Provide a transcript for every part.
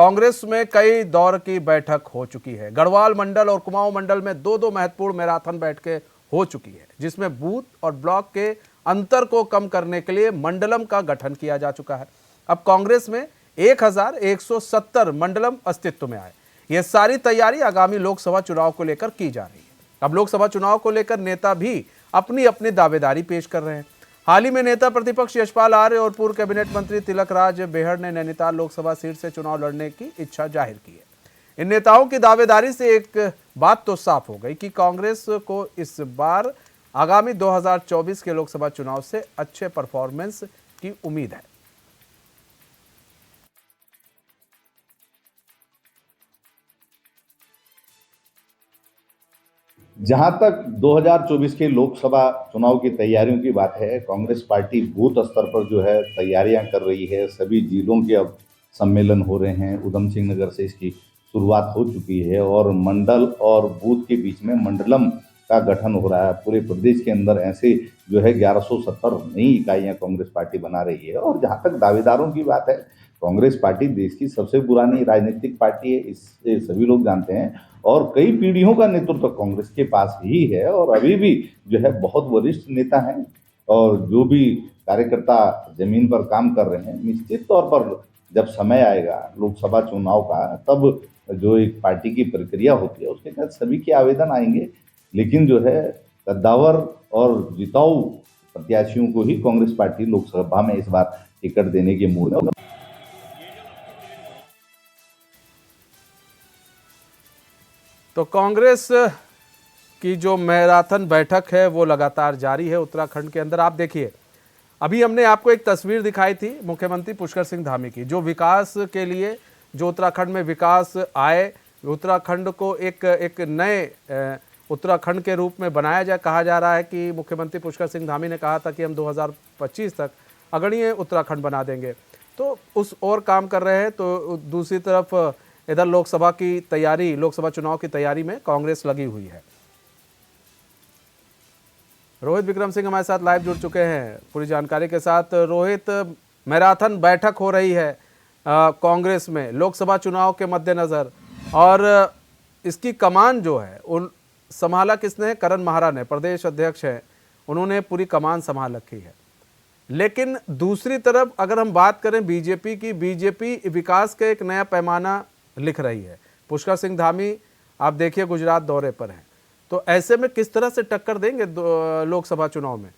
कांग्रेस में कई दौर की बैठक हो चुकी है। गढ़वाल मंडल और कुमाऊं मंडल में दो दो महत्वपूर्ण मैराथन बैठकें हो चुकी है, जिसमें बूथ और ब्लॉक के अंतर को कम करने के लिए मंडलम का गठन किया जा चुका है। अब कांग्रेस में 1170 मंडलम अस्तित्व में आए। यह सारी तैयारी आगामी लोकसभा चुनाव को लेकर की जा रही है। अब लोकसभा चुनाव को लेकर नेता भी अपनी अपनी दावेदारी पेश कर रहे हैं। हाल ही में नेता प्रतिपक्ष यशपाल आर्य और पूर्व कैबिनेट मंत्री तिलक राज बेहड़ ने नैनीताल लोकसभा सीट से चुनाव लड़ने की इच्छा जाहिर की है। इन नेताओं की दावेदारी से एक बात तो साफ हो गई कि कांग्रेस को इस बार आगामी 2024 के लोकसभा चुनाव से अच्छे परफॉर्मेंस की उम्मीद है। जहां तक 2024 के लोकसभा चुनाव की तैयारियों की बात है, कांग्रेस पार्टी बूथ स्तर पर जो है तैयारियां कर रही है। सभी जिलों के अब सम्मेलन हो रहे हैं। उधम सिंह नगर से इसकी शुरुआत हो चुकी है और मंडल और बूथ के बीच में मंडलम का गठन हो रहा है। पूरे प्रदेश के अंदर ऐसे जो है 1170 नई इकाइयां कांग्रेस पार्टी बना रही है। और जहां तक दावेदारों की बात है, कांग्रेस पार्टी देश की सबसे पुरानी राजनीतिक पार्टी है, इससे सभी लोग जानते हैं। और कई पीढ़ियों का नेतृत्व कांग्रेस के पास ही है और अभी भी जो है बहुत वरिष्ठ नेता हैं। और जो भी कार्यकर्ता जमीन पर काम कर रहे हैं, निश्चित तौर पर जब समय आएगा लोकसभा चुनाव का, तब जो एक पार्टी की प्रक्रिया होती है उसके तहत सभी के आवेदन आएंगे। लेकिन जो है कद्दावर और जिताऊ प्रत्याशियों को ही कांग्रेस पार्टी लोकसभा में इस बार टिकट देने के मूड में। तो कांग्रेस की जो मैराथन बैठक है वो लगातार जारी है उत्तराखंड के अंदर। आप देखिए, अभी हमने आपको एक तस्वीर दिखाई थी मुख्यमंत्री पुष्कर सिंह धामी की, जो विकास के लिए, जो उत्तराखंड में विकास आए, उत्तराखंड को एक नए उत्तराखंड के रूप में बनाया जाए। कहा जा रहा है कि मुख्यमंत्री पुष्कर सिंह धामी ने कहा था कि हम 2025 तक अग्रणीय उत्तराखंड बना देंगे, तो उस और काम कर रहे हैं। तो दूसरी तरफ इधर लोकसभा की तैयारी, लोकसभा चुनाव की तैयारी में कांग्रेस लगी हुई है। रोहित विक्रम सिंह हमारे साथ लाइव जुड़ चुके हैं पूरी जानकारी के साथ। रोहित, मैराथन बैठक हो रही है कांग्रेस में लोकसभा चुनाव के मद्देनजर, और इसकी कमान जो है उन संभाला किसने? करण माहरा ने, प्रदेश अध्यक्ष हैं, उन्होंने पूरी कमान संभाल रखी है। लेकिन दूसरी तरफ अगर हम बात करें बीजेपी की, बीजेपी विकास का एक नया पैमाना लिख रही है। पुष्कर सिंह धामी आप देखिए गुजरात दौरे पर हैं, तो ऐसे में किस तरह से टक्कर देंगे लोकसभा चुनाव में?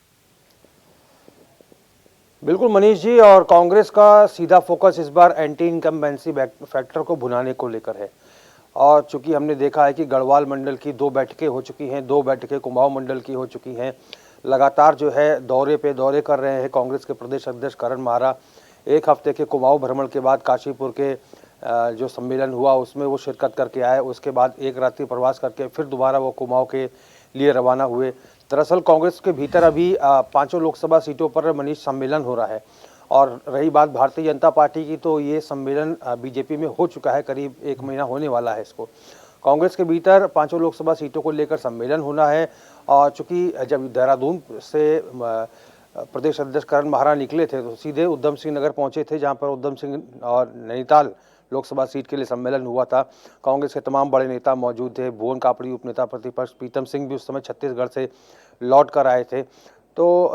बिल्कुल मनीष जी, और कांग्रेस का सीधा फोकस इस बार एंटी इनकम्बेंसी फैक्टर को भुनाने को लेकर है। और चूंकि हमने देखा है कि गढ़वाल मंडल की 2 बैठकें हो चुकी हैं, 2 बैठकें कुमाऊं मंडल की हो चुकी हैं। लगातार जो है दौरे पे दौरे कर रहे हैं कांग्रेस के प्रदेश अध्यक्ष करण माहरा। एक हफ्ते के कुमाऊं भ्रमण के बाद काशीपुर के जो सम्मेलन हुआ उसमें वो शिरकत करके आए। उसके बाद एक रात्रि प्रवास करके फिर दोबारा वो कुमाऊं के लिए रवाना हुए। दरअसल कांग्रेस के भीतर अभी 5 लोकसभा सीटों पर मनीष सम्मेलन हो रहा है। और रही बात भारतीय जनता पार्टी की, तो ये सम्मेलन बीजेपी में हो चुका है, करीब 1 महीना होने वाला है इसको। कांग्रेस के भीतर 5 लोकसभा सीटों को लेकर सम्मेलन होना है। और चूँकि जब देहरादून से प्रदेश अध्यक्ष करण माहरा निकले थे तो सीधे उधम सिंह नगर पहुंचे थे, जहां पर उधम सिंह और नैनीताल लोकसभा सीट के लिए सम्मेलन हुआ था। कांग्रेस के तमाम बड़े नेता मौजूद थे। भुवन कापड़ी उपनेता प्रतिपक्ष प्रीतम सिंह भी उस समय छत्तीसगढ़ से लौट कर आए थे। तो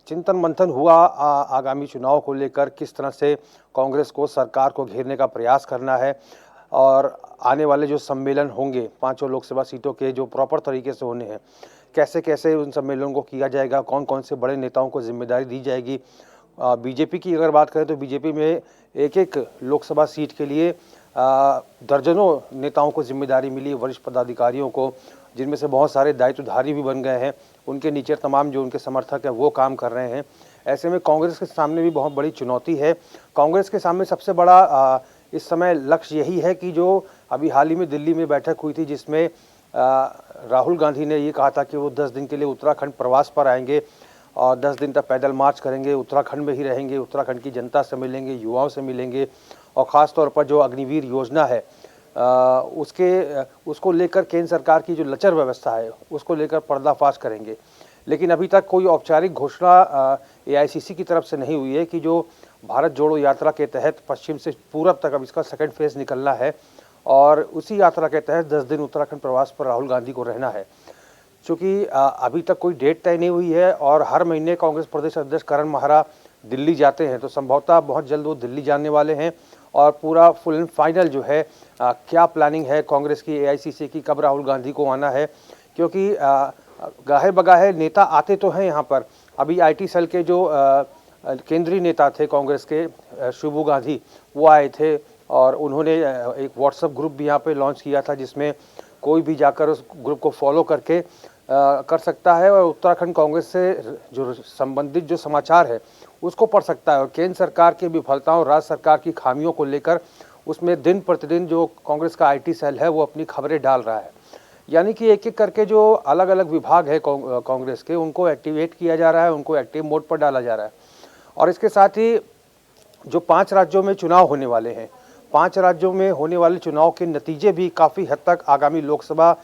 चिंतन मंथन हुआ आगामी चुनाव को लेकर, किस तरह से कांग्रेस को सरकार को घेरने का प्रयास करना है। और आने वाले जो सम्मेलन होंगे 5 लोकसभा सीटों के, जो प्रॉपर तरीके से होने हैं, कैसे कैसे उन सम्मेलनों को किया जाएगा, कौन कौन से बड़े नेताओं को जिम्मेदारी दी जाएगी। बीजेपी की अगर बात करें तो बीजेपी में एक लोकसभा सीट के लिए दर्जनों नेताओं को जिम्मेदारी मिली, वरिष्ठ पदाधिकारियों को, जिनमें से बहुत सारे दायित्वधारी भी बन गए हैं। उनके नीचे तमाम जो उनके समर्थक हैं वो काम कर रहे हैं। ऐसे में कांग्रेस के सामने भी बहुत बड़ी चुनौती है। कांग्रेस के सामने सबसे बड़ा इस समय लक्ष्य यही है कि जो अभी हाल ही में दिल्ली में बैठक हुई थी, जिसमें राहुल गांधी ने ये कहा था कि वो 10 दिन के लिए उत्तराखंड प्रवास पर आएंगे और 10 दिन तक पैदल मार्च करेंगे, उत्तराखंड में ही रहेंगे, उत्तराखंड की जनता से मिलेंगे, युवाओं से मिलेंगे, और ख़ास तौर पर जो अग्निवीर योजना है उसको लेकर केंद्र सरकार की जो लचर व्यवस्था है उसको लेकर पर्दाफाश करेंगे। लेकिन अभी तक कोई औपचारिक घोषणा AICC की तरफ से नहीं हुई है कि जो भारत जोड़ो यात्रा के तहत पश्चिम से पूरब तक अब इसका सेकंड फेज निकलना है और उसी यात्रा के तहत 10 दिन उत्तराखंड प्रवास पर राहुल गांधी को रहना है। चूँकि अभी तक कोई डेट तय नहीं हुई है और हर महीने कांग्रेस प्रदेश अध्यक्ष करण माहरा दिल्ली जाते हैं, तो संभवतः बहुत जल्द वो दिल्ली जाने वाले हैं और पूरा फुल एंड फाइनल जो है क्या प्लानिंग है कांग्रेस की, एआईसीसी की, कब राहुल गांधी को आना है, क्योंकि गाहे बगाहे नेता आते तो हैं यहाँ पर। अभी आईटी सेल के जो केंद्रीय नेता थे कांग्रेस के, शुभू गांधी, वो आए थे और उन्होंने एक व्हाट्सएप ग्रुप भी यहाँ पे लॉन्च किया था जिसमें कोई भी जाकर उस ग्रुप को फॉलो करके कर सकता है और उत्तराखंड कांग्रेस से जो संबंधित जो समाचार है उसको पढ़ सकता है और केंद्र सरकार की विफलताओं, राज्य सरकार की खामियों को लेकर उसमें दिन प्रतिदिन जो कांग्रेस का आईटी सेल है वो अपनी खबरें डाल रहा है। यानी कि एक एक करके जो अलग अलग विभाग है कांग्रेस के, उनको एक्टिवेट किया जा रहा है, उनको एक्टिव मोड पर डाला जा रहा है। और इसके साथ ही जो 5 राज्यों में चुनाव होने वाले हैं, 5 राज्यों में होने वाले चुनाव के नतीजे भी काफ़ी हद तक आगामी लोकसभा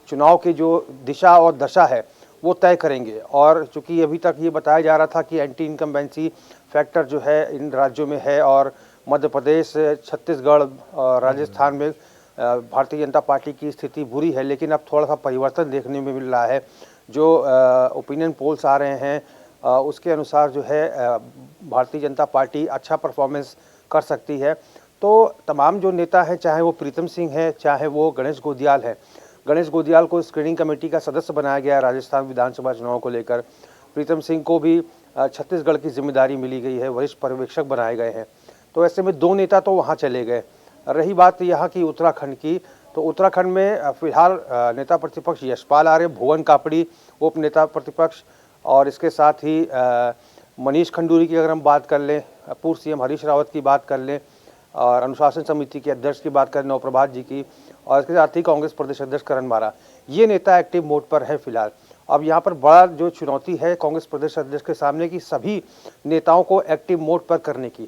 चुनाव की जो दिशा और दशा है वो तय करेंगे। और चूंकि अभी तक ये बताया जा रहा था कि एंटी इनकम्बेंसी फैक्टर जो है इन राज्यों में है और मध्य प्रदेश, छत्तीसगढ़ और राजस्थान में भारतीय जनता पार्टी की स्थिति बुरी है, लेकिन अब थोड़ा सा परिवर्तन देखने में मिल रहा है। जो ओपिनियन पोल्स आ रहे हैं उसके अनुसार जो है भारतीय जनता पार्टी अच्छा परफॉर्मेंस कर सकती है। तो तमाम जो नेता हैं, चाहे वो प्रीतम सिंह है, चाहे वो गणेश गोदियाल है, गणेश गोदियाल को स्क्रीनिंग कमेटी का सदस्य बनाया गया है राजस्थान विधानसभा चुनाव को लेकर। प्रीतम सिंह को भी छत्तीसगढ़ की जिम्मेदारी मिली गई है, वरिष्ठ पर्यवेक्षक बनाए गए हैं। तो ऐसे में 2 नेता तो वहाँ चले गए। रही बात यहाँ की उत्तराखंड की, तो उत्तराखंड में फिलहाल नेता प्रतिपक्ष यशपाल आर्य, भुवन कापड़ी उप नेता प्रतिपक्ष, और इसके साथ ही मनीष खंडूरी की अगर हम बात कर लें, पूर्व सीएम हरीश रावत की बात कर लें और अनुशासन समिति के अध्यक्ष की बात करें नवप्रभात जी की, और इसके साथ ही कांग्रेस प्रदेश अध्यक्ष करण माहरा, ये नेता एक्टिव मोड पर है फिलहाल। अब यहाँ पर बड़ा जो चुनौती है कांग्रेस प्रदेश अध्यक्ष के सामने की सभी नेताओं को एक्टिव मोड पर करने की,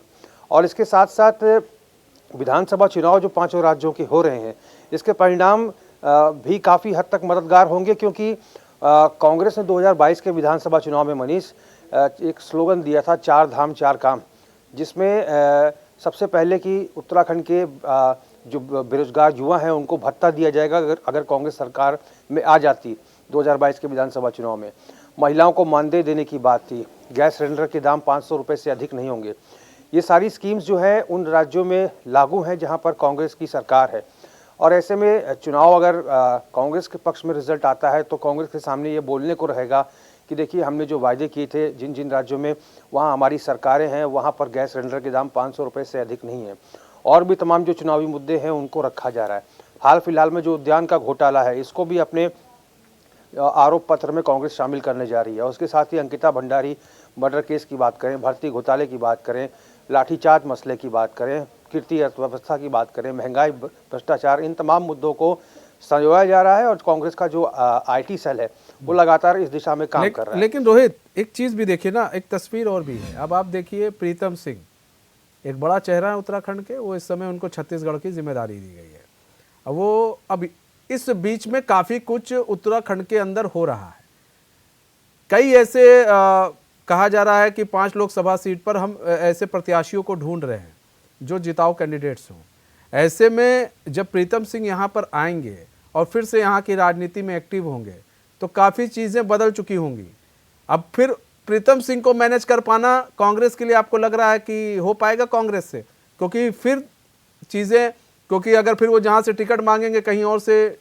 और इसके साथ साथ विधानसभा चुनाव जो 5 राज्यों के हो रहे हैं इसके परिणाम भी काफ़ी हद तक मददगार होंगे, क्योंकि कांग्रेस ने 2022 के विधानसभा चुनाव में मनीष एक स्लोगन दिया था, 4 धाम 4 काम, जिसमें सबसे पहले कि उत्तराखंड के जो बेरोजगार युवा हैं उनको भत्ता दिया जाएगा अगर कांग्रेस सरकार में आ जाती 2022 के विधानसभा चुनाव में। महिलाओं को मानदेय देने की बात थी, गैस सिलेंडर के दाम 500 रुपये से अधिक नहीं होंगे। ये सारी स्कीम्स जो है उन राज्यों में लागू हैं जहां पर कांग्रेस की सरकार है, और ऐसे में चुनाव अगर कांग्रेस के पक्ष में रिजल्ट आता है तो कांग्रेस के सामने ये बोलने को रहेगा कि देखिए हमने जो वायदे किए थे जिन जिन राज्यों में वहाँ हमारी सरकारें हैं वहाँ पर गैस सिलेंडर के दाम 500 रुपये से अधिक नहीं है, और भी तमाम जो चुनावी मुद्दे हैं उनको रखा जा रहा है। हाल फिलहाल में जो उद्यान का घोटाला है इसको भी अपने आरोप पत्र में कांग्रेस शामिल करने जा रही है। उसके साथ ही अंकिता भंडारी मर्डर केस की बात करें, भर्ती घोटाले की बात करें, लाठीचार्ज मसले की बात करें, कीर्ति अर्थव्यवस्था की बात करें, महंगाई, भ्रष्टाचार, इन तमाम मुद्दों को संजोया जा रहा है और कांग्रेस का जो आईटी सेल है वो लगातार इस दिशा में काम कर रहा है। लेकिन रोहित, एक चीज भी देखिए ना, एक तस्वीर और भी है। अब आप देखिए, प्रीतम सिंह एक बड़ा चेहरा है उत्तराखंड के, वो इस समय उनको छत्तीसगढ़ की जिम्मेदारी दी गई है। अब वो अब इस बीच में काफी कुछ उत्तराखंड के अंदर हो रहा है। कई ऐसे कहा जा रहा है कि 5 लोकसभा सीट पर हम ऐसे प्रत्याशियों को ढूंढ रहे हैं जो जिताऊ कैंडिडेट्स हों। ऐसे में जब प्रीतम सिंह यहाँ पर आएंगे और फिर से यहाँ की राजनीति में एक्टिव होंगे तो काफ़ी चीज़ें बदल चुकी होंगी। अब फिर प्रीतम सिंह को मैनेज कर पाना कांग्रेस के लिए आपको लग रहा है कि हो पाएगा कांग्रेस से? क्योंकि फिर चीज़ें, क्योंकि अगर फिर वो जहाँ से टिकट मांगेंगे कहीं और से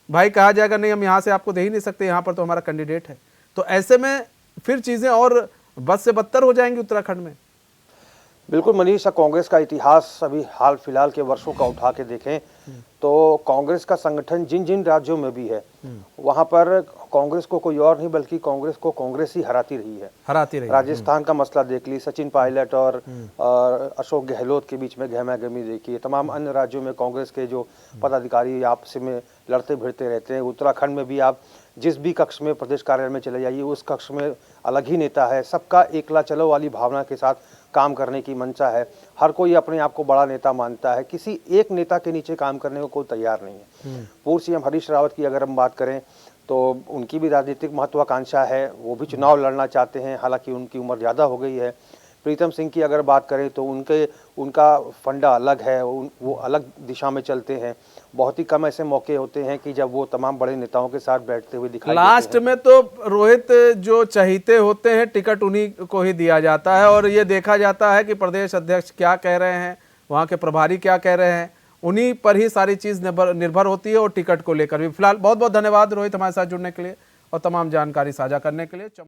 भाई कहा जाएगा नहीं हम यहाँ से आपको दे ही नहीं सकते, यहाँ पर तो हमारा कैंडिडेट है। तो ऐसे में फिर चीज़ें और बद से बदतर हो जाएंगी उत्तराखंड में। बिल्कुल मनीष, कांग्रेस का इतिहास अभी हाल फिलहाल के वर्षों का उठा के देखें तो कांग्रेस का संगठन जिन जिन राज्यों में भी है वहां पर कांग्रेस को कोई और नहीं बल्कि कांग्रेस को कांग्रेस ही हराती रही है। राजस्थान का मसला देख ली, सचिन पायलट और अशोक गहलोत के बीच में गहमा-गहमी देखिए। तमाम अन्य राज्यों में कांग्रेस के जो पदाधिकारी आपस में लड़ते भिड़ते रहते हैं। उत्तराखंड में भी आप जिस भी कक्ष में प्रदेश कार्यालय में चले जाइए उस कक्ष में अलग ही नेता है। सबका एकला चलो वाली भावना के साथ काम करने की मंशा है। हर कोई अपने आप को बड़ा नेता मानता है, किसी एक नेता के नीचे काम करने को कोई तैयार नहीं है। पूर्व सीएम हरीश रावत की अगर हम बात करें तो उनकी भी राजनीतिक महत्वाकांक्षा है, वो भी चुनाव लड़ना चाहते हैं, हालांकि उनकी उम्र ज़्यादा हो गई है। प्रीतम सिंह की अगर बात करें तो उनका फंडा अलग है, वो अलग दिशा में चलते हैं। बहुत ही कम ऐसे मौके होते हैं कि जब वो तमाम बड़े नेताओं के साथ बैठते हुए दिखाई लास्ट देते हैं। में तो रोहित जो चहीते होते हैं टिकट उन्हीं को ही दिया जाता है और ये देखा जाता है कि प्रदेश अध्यक्ष क्या कह रहे हैं, वहाँ के प्रभारी क्या कह रहे हैं, उन्हीं पर ही सारी चीज़ निर्भर होती है और टिकट को लेकर भी। फिलहाल बहुत बहुत धन्यवाद रोहित हमारे साथ जुड़ने के लिए और तमाम जानकारी साझा करने के लिए।